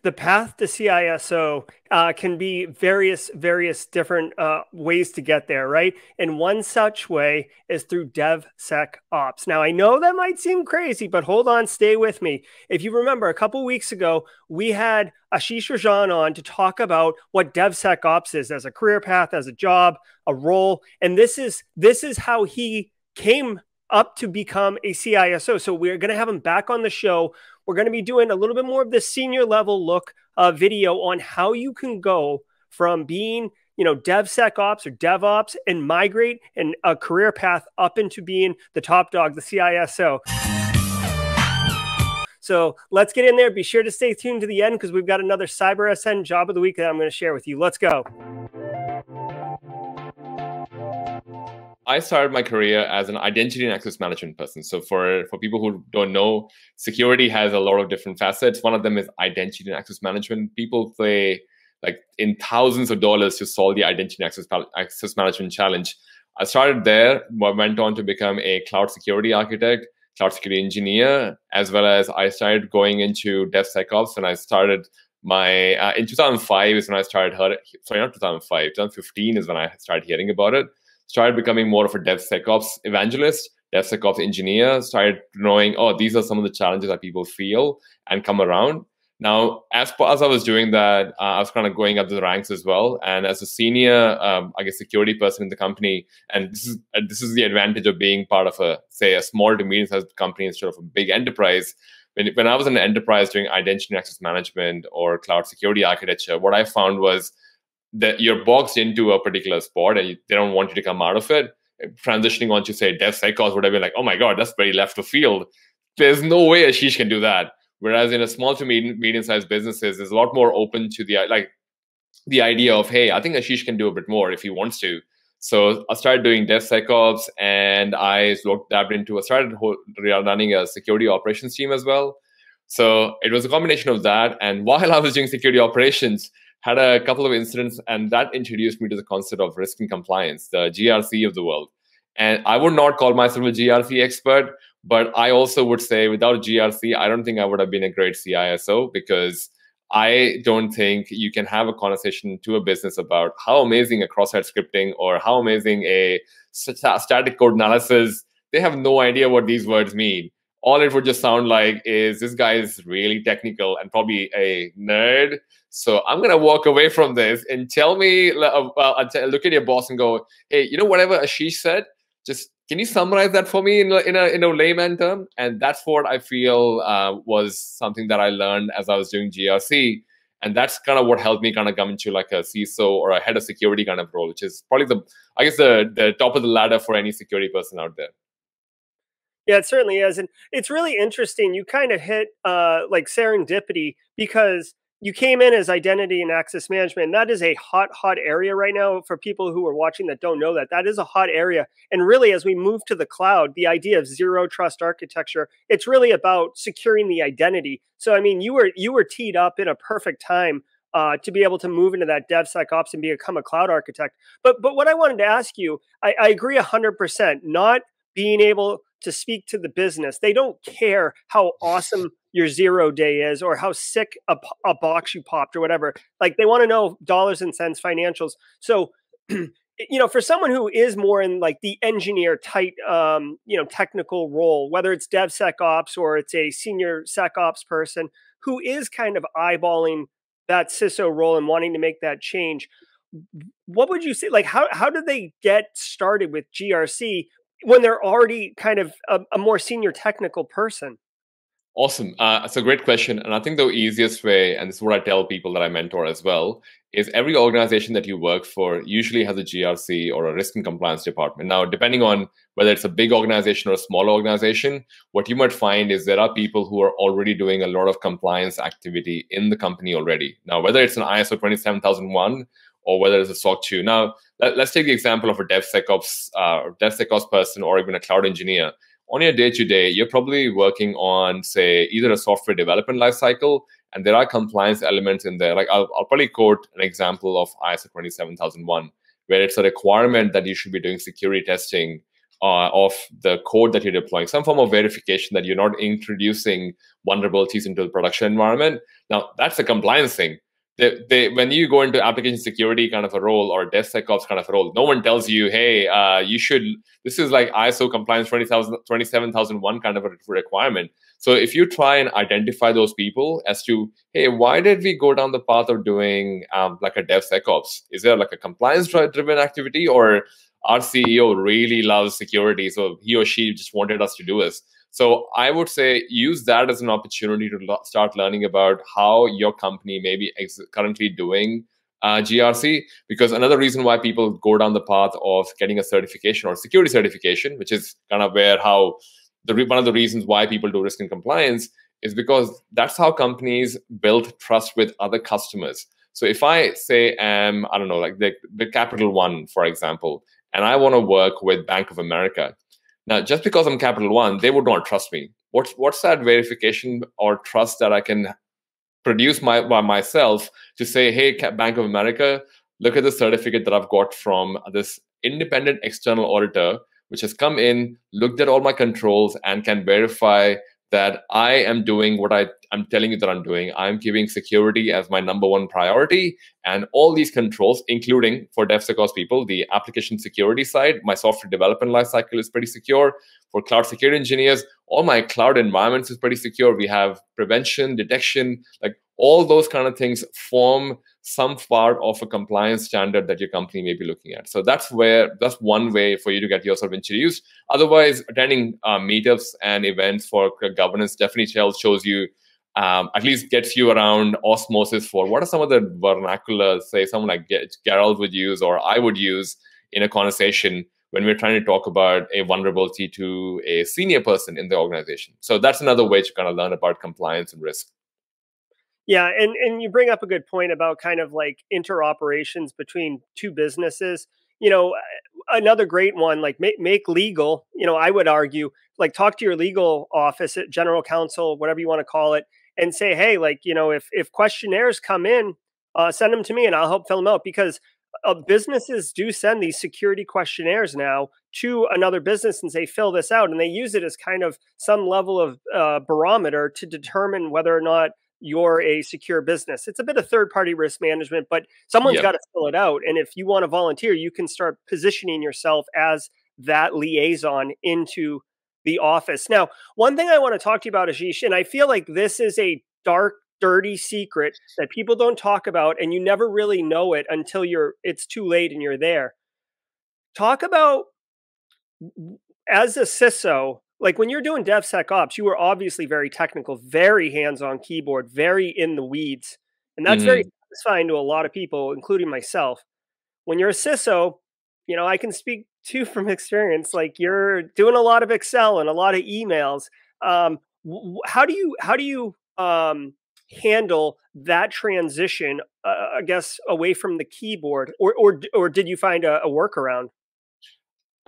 the path to CISO can be various different ways to get there, right? And one such way is through DevSecOps. Now, I know that might seem crazy, but hold on, stay with me. If you remember, a couple weeks ago, we had Ashish Rajan on to talk about what DevSecOps is as a career path, as a job, a role, and this is how he came up to become a CISO. So we're going to have him back on the show. We're going to be doing a little bit more of the senior level look video on how you can go from being, DevSecOps or DevOps and migrate in a career path up into being the top dog, the CISO. So let's get in there. Be sure to stay tuned to the end because we've got another Cyber SN job of the week that I'm going to share with you. Let's go. I started my career as an identity and access management person. So for people who don't know, security has a lot of different facets. One of them is identity and access management. People pay like in thousands of dollars to solve the identity and access management challenge. I started there, went on to become a cloud security architect, cloud security engineer, as well as I started going into DevSecOps. And I started my, in 2005 is when I started, sorry, not 2005, 2015 is when I started hearing about it. Started becoming more of a DevSecOps evangelist, DevSecOps engineer, started knowing, oh, these are some of the challenges that people feel and come around. Now, as I was doing that, I was kind of going up the ranks as well. And as a senior, security person in the company, and this is the advantage of being part of a small to medium-sized company instead of a big enterprise. When I was in an enterprise doing identity and access management or cloud security architecture, what I found was that you're boxed into a particular spot and they don't want you to come out of it. Transitioning on to say DevSecOps would have been like, oh my God, that's very left of field. There's no way Ashish can do that. Whereas in a small to medium-sized businesses, there's a lot more open to the idea of, hey, I think Ashish can do a bit more if he wants to. So I started doing DevSecOps and I started running a security operations team as well. So it was a combination of that. And while I was doing security operations, had a couple of incidents, and that introduced me to the concept of risk and compliance, the GRC of the world. And I would not call myself a GRC expert, but I also would say without GRC, I don't think I would have been a great CISO, because I don't think you can have a conversation to a business about how amazing a cross-site scripting or how amazing a static code analysis. They have no idea what these words mean. All it would just sound like is this guy is really technical and probably a nerd. So I'm going to walk away from this and tell me, look at your boss and go, hey, whatever Ashish said, just can you summarize that for me in a layman term? And that's what I feel was something that I learned as I was doing GRC. And that's kind of what helped me kind of come into like a CISO or a head of security kind of role, which is probably the top of the ladder for any security person out there. Yeah, it certainly is. And it's really interesting. You kind of hit like serendipity, because you came in as identity and access management. And that is a hot area right now for people who are watching that don't know that. That is a hot area. And really, as we move to the cloud, the idea of zero trust architecture, it's really about securing the identity. So, I mean, you were teed up in a perfect time to be able to move into that DevSecOps and become a cloud architect. But what I wanted to ask you, I agree 100%, not being able to speak to the business. They don't care how awesome your 0 day is or how sick a box you popped or whatever. Like, they want to know dollars and cents financials. So, for someone who is more in like the engineer type, technical role, whether it's DevSecOps or it's a senior SecOps person who is kind of eyeballing that CISO role and wanting to make that change, what would you say? Like, how do they get started with GRC when they're already kind of a more senior technical person? Awesome. It's a great question. And I think the easiest way, and this is what I tell people that I mentor as well, is every organization that you work for usually has a GRC or a risk and compliance department. Now, depending on whether it's a big organization or a small organization, what you might find is there are people who are already doing a lot of compliance activity in the company already. Now, whether it's an ISO 27001 or whether it's a SOC 2. Now, let's take the example of a DevSecOps person or even a cloud engineer. On your day-to-day, you're probably working on, say, either a software development lifecycle, and there are compliance elements in there. Like I'll probably quote an example of ISO 27001, where it's a requirement that you should be doing security testing of the code that you're deploying, some form of verification that you're not introducing vulnerabilities into the production environment. Now, that's a compliance thing. When you go into application security kind of a role or DevSecOps kind of a role, no one tells you, hey, you should, this is like ISO compliance 27001 kind of a requirement. So if you try and identify those people as to, hey, why did we go down the path of doing like a DevSecOps? Is there like a compliance-driven activity, or our CEO really loves security, so he or she just wanted us to do this? So I would say use that as an opportunity to start learning about how your company may be currently doing GRC, because another reason why people go down the path of getting a certification or security certification, which is kind of one of the reasons why people do risk and compliance, is because that's how companies build trust with other customers. So if I say, I don't know, like the Capital One, for example, and I want to work with Bank of America. Now, just because I'm Capital One, they would not trust me. What's that verification or trust that I can produce by myself to say, hey, Bank of America, look at the certificate that I've got from this independent external auditor, which has come in, looked at all my controls, and can verify that I am doing what I'm telling you that I'm doing. I'm giving security as my number one priority. And all these controls, including for DevSecOps people, the application security side, my software development lifecycle is pretty secure. For cloud security engineers, all my cloud environments is pretty secure. We have prevention, detection, like all those kind of things form some part of a compliance standard that your company may be looking at. So that's one way for you to get yourself introduced. Otherwise, attending meetups and events for governance definitely shows you, at least gets you around osmosis for what are some of the vernacular, say someone like Gerald would use or I would use in a conversation when we're trying to talk about a vulnerability to a senior person in the organization. So that's another way to kind of learn about compliance and risk. Yeah, and you bring up a good point about kind of like interoperations between two businesses. Another great one, like make legal. I would argue, like talk to your legal office at general counsel, whatever you want to call it, and say, hey, like if questionnaires come in, send them to me and I'll help fill them out, because businesses do send these security questionnaires now to another business and say, fill this out, and they use it as kind of some level of barometer to determine whether or not you're a secure business. It's a bit of third-party risk management, but someone's got to fill it out. And if you want to volunteer, you can start positioning yourself as that liaison into the office. Now, one thing I want to talk to you about, Ashish, and I feel like this is a dark, dirty secret that people don't talk about, and you never really know it until it's too late and you're there. Talk about, as a CISO, like when you're doing DevSecOps, you are obviously very technical, very hands-on keyboard, very in the weeds. And that's very satisfying to a lot of people, including myself. When you're a CISO, I can speak too from experience, like you're doing a lot of Excel and a lot of emails. How do you handle that transition, I guess, away from the keyboard, or did you find a workaround?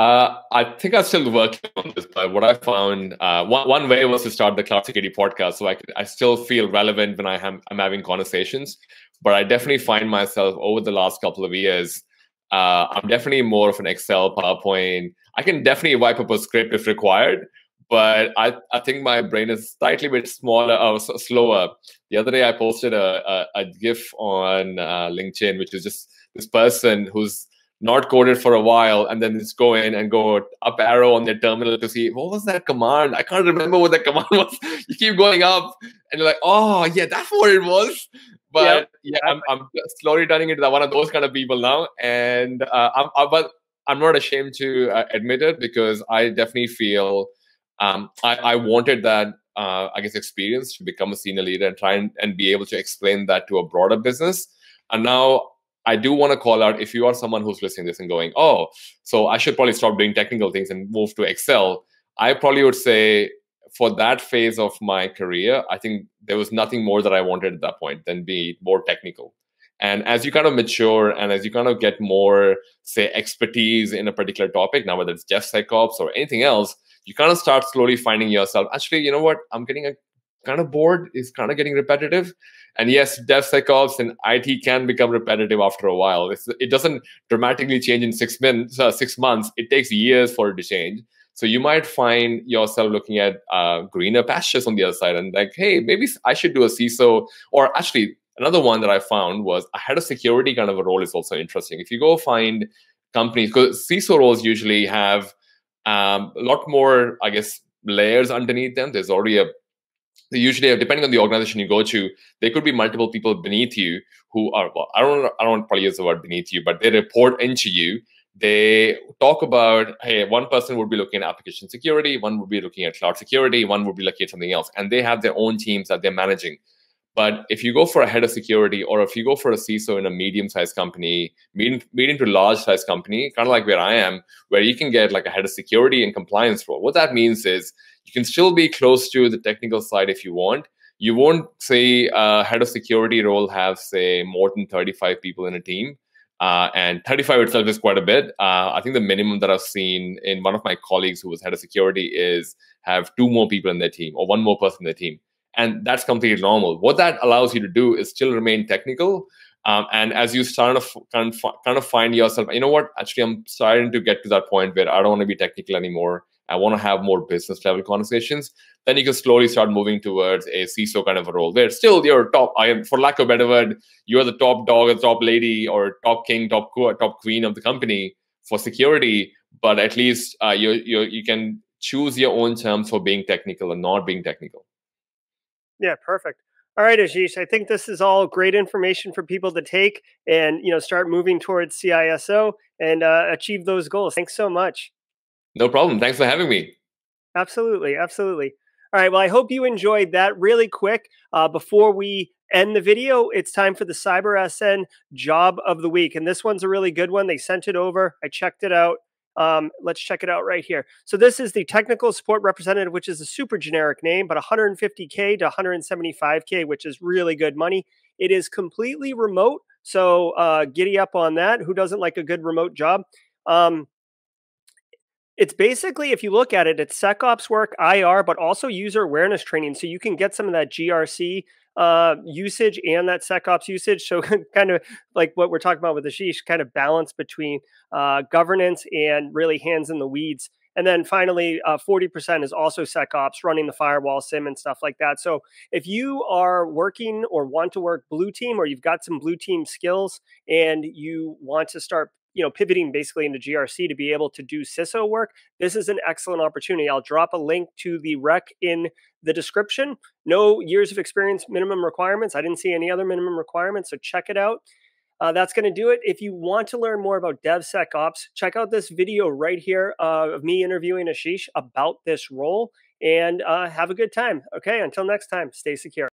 I think I'm still working on this, but what I found, one way was to start the Cloud Security podcast, so I still feel relevant when I'm having conversations. But I definitely find myself over the last couple of years, I'm definitely more of an Excel, PowerPoint. I can definitely wipe up a script if required, but I think my brain is slightly bit smaller or slower. The other day, I posted a GIF on LinkedIn, which is just this person who's not coded for a while, and then just go in and go up arrow on their terminal to see what was that command. I can't remember what that command was. You keep going up, and you're like, oh yeah, that's what it was. But I'm slowly turning into one of those kind of people now, and but I'm not ashamed to admit it, because I definitely feel I wanted that I guess experience to become a senior leader and try and be able to explain that to a broader business. And now I do want to call out, if you are someone who's listening to this and going, oh, so I should probably stop doing technical things and move to Excel, I probably would say for that phase of my career, I think there was nothing more that I wanted at that point than be more technical. And as you kind of mature and as you kind of get more, say, expertise in a particular topic, now whether it's DevSecOps or anything else, you kind of start slowly finding yourself, actually, you know what, I'm getting a kind of bored, is kind of getting repetitive. And yes, DevSecOps and IT can become repetitive after a while. It doesn't dramatically change in 6 months. It takes years for it to change. So you might find yourself looking at greener pastures on the other side and like, hey, maybe I should do a CISO. Or actually, another one that I found was a head of security kind of a role is also interesting. If you go find companies, because CISO roles usually have a lot more, I guess, layers underneath them. There's already they usually have, depending on the organization you go to, there could be multiple people beneath you who are, well, I don't want to probably use the word beneath you, but they report into you. They talk about, hey, one person would be looking at application security, one would be looking at cloud security, one would be looking at something else. And they have their own teams that they're managing. But if you go for a head of security, or if you go for a CISO in a medium-sized company, medium to large-sized company, kind of like where I am, where you can get like a head of security and compliance role. What that means is you can still be close to the technical side if you want. You won't, say, a head of security role have, say, more than 35 people in a team. And 35 itself is quite a bit. I think the minimum that I've seen in one of my colleagues who was head of security is have 2 more people in their team or 1 more person in their team. And that's completely normal. What that allows you to do is still remain technical. And as you start to kind of find yourself, you know what, actually, I'm starting to get to that point where I don't want to be technical anymore. I want to have more business level conversations. Then you can slowly start moving towards a CISO kind of a role where still you're top, for lack of a better word, you're the top dog or top lady or top king, top queen of the company for security. But at least you can choose your own terms for being technical and not being technical. Yeah, perfect. All right, Ashish, I think this is all great information for people to take and start moving towards CISO and achieve those goals. Thanks so much. No problem. Thanks for having me. Absolutely, absolutely. All right, well, I hope you enjoyed that. Really quick, before we end the video, it's time for the CyberSN Job of the Week. And this one's a really good one. They sent it over. I checked it out. Let's check it out right here. So this is the technical support representative, which is a super generic name, but 150K to 175K, which is really good money. It is completely remote. So giddy up on that. Who doesn't like a good remote job? It's basically, if you look at it, it's SecOps work, IR, but also user awareness training. So you can get some of that GRC usage and that SecOps usage. So kind of like what we're talking about with Ashish, kind of balance between governance and really hands in the weeds. And then finally, 40% is also SecOps, running the firewall, SIM, and stuff like that. So if you are working or want to work blue team, or you've got some blue team skills and you want to start pivoting basically into GRC to be able to do CISO work, this is an excellent opportunity. I'll drop a link to the rec in the description. No years of experience minimum requirements. I didn't see any other minimum requirements, so check it out. That's going to do it. If you want to learn more about DevSecOps, check out this video right here of me interviewing Ashish about this role, and have a good time. Okay, until next time, stay secure.